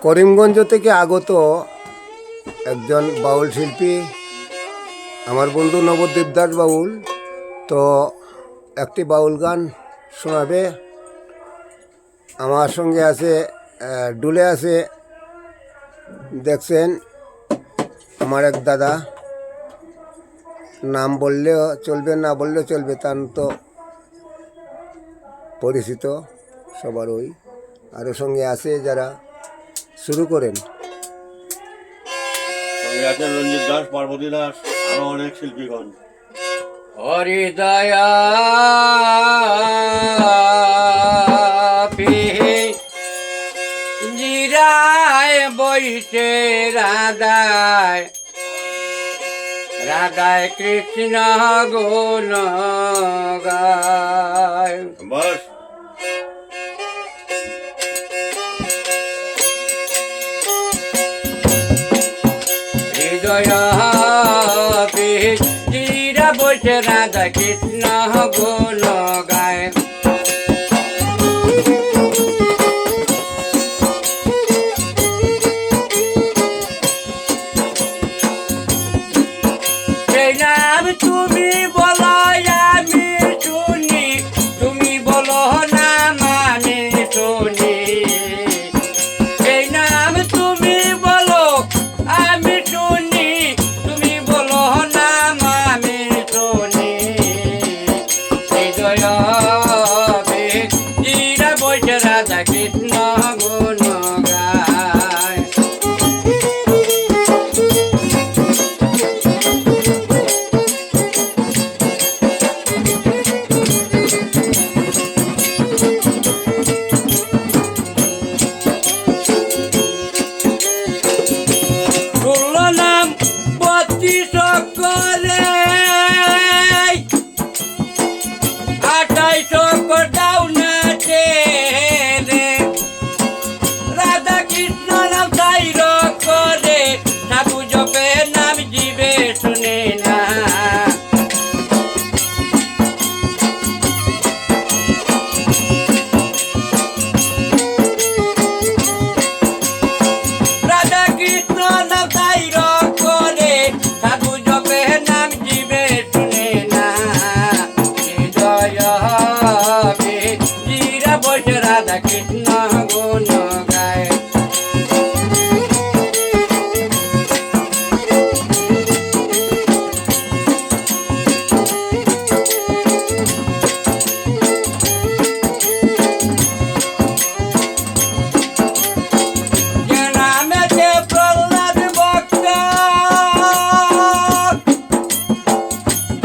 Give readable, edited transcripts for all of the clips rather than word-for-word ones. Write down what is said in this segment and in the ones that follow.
করিমগঞ্জ থেকে আগত একজন বাউল শিল্পী আমার বন্ধু নবদ্বীপ দাস বাউল। তো একটি বাউল গান শোনাবে। আমার সঙ্গে আছে ডুলে আছে, দেখছেন আমার এক দাদা, নাম বললেও চলবে না বললেও চলবে, তার তো পরিচিত সবার ওই। আরও সঙ্গে আছে যারা, শুরু করেন। রঞ্জিত দাস, পার্বতী দাস, আরো অনেক শিল্পীগণ। হরিদয়া জিরায় বইছে রাধায়, রাধায় কৃষ্ণ গুণ গায়। বাস হৃদয় জিরা বইছে রাধা কৃষ্ণ গুণ গায়। সেই নাম তুমি বলো আমি শুনি, তুমি বলো নাম আমি শুনি। সেই নাম তুমি বলো আমি শুনি, তুমি বলো নাম আমি শুনি। হৃদয় জিরা বইছে রাধা কৃষ্ণ গুণ গায়। ষোলো নাম 32 করে 28 দাও না রে, রাধা কৃষ্ণ নাম চাইর করে, ঠাকুর জপে নাম জীবে শুনে না। রাধা কৃষ্ণ নাম চাইর করে, ঠাকুর জপে নাম জীবে শুনে না। হৃদয় জিরা বসে রাধা কৃষ্ণ গুণ গায়। যে নামেতে প্রহ্লাদ ভক্ত,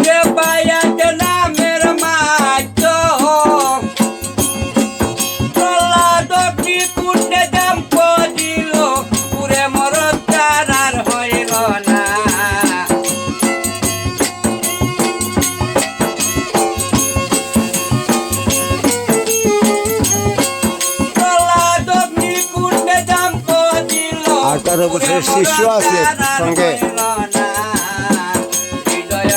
যে পায়াতে নামের মাত্য, প্রহ্লাদ অগ্নিকুণ্ডে জাম্প দিল, পুরে মরদ তার আর হইল না। প্রহ্লাদ অগ্নিকুণ্ডে জাম্প দিল, 18 বছরের শিষ্য আছে সঙ্গে। হৃদয়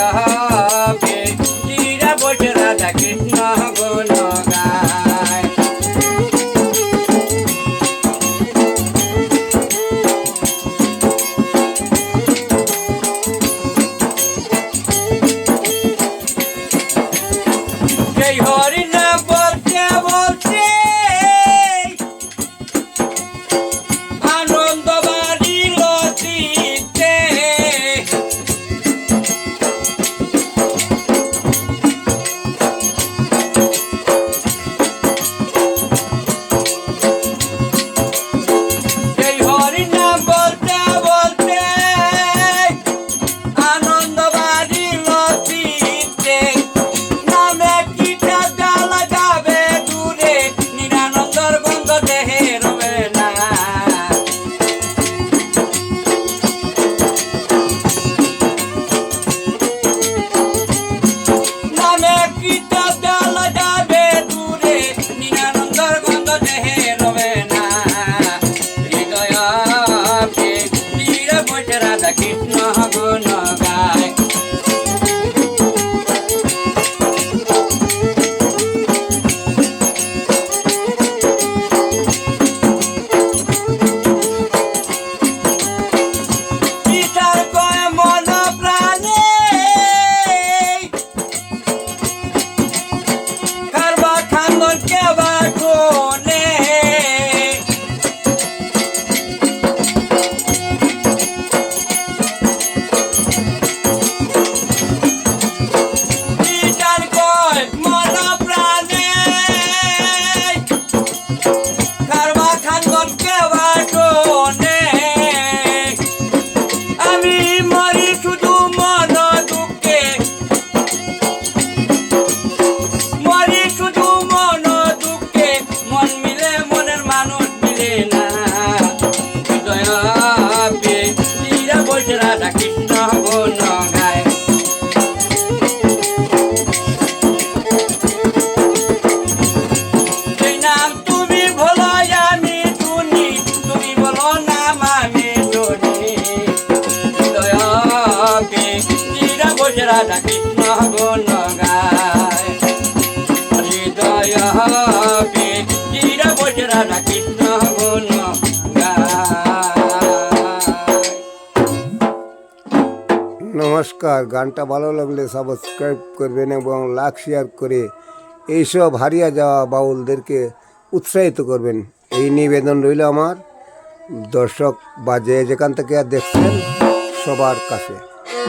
জিরা বসে রাধা কৃষ্ণ গুণ গায়। সেই হরি নাম বলতে বলতে আনন্দ বাড়িল চিত্তে, রাধা কৃষ্ণ গুণ গায় হৃদয় চিরা বসে রাধা কৃষ্ণ গুণ নমস্কার, গানটা ভালো লাগলে সাবস্ক্রাইব করবেন এবং লাইক শেয়ার করে এইসব হারিয়ে যাওয়া বাউলদেরকে উৎসাহিত করবেন, এই নিবেদন রইল আমার দর্শক বা যে যেখান থেকে দেখছেন সবার কাছে।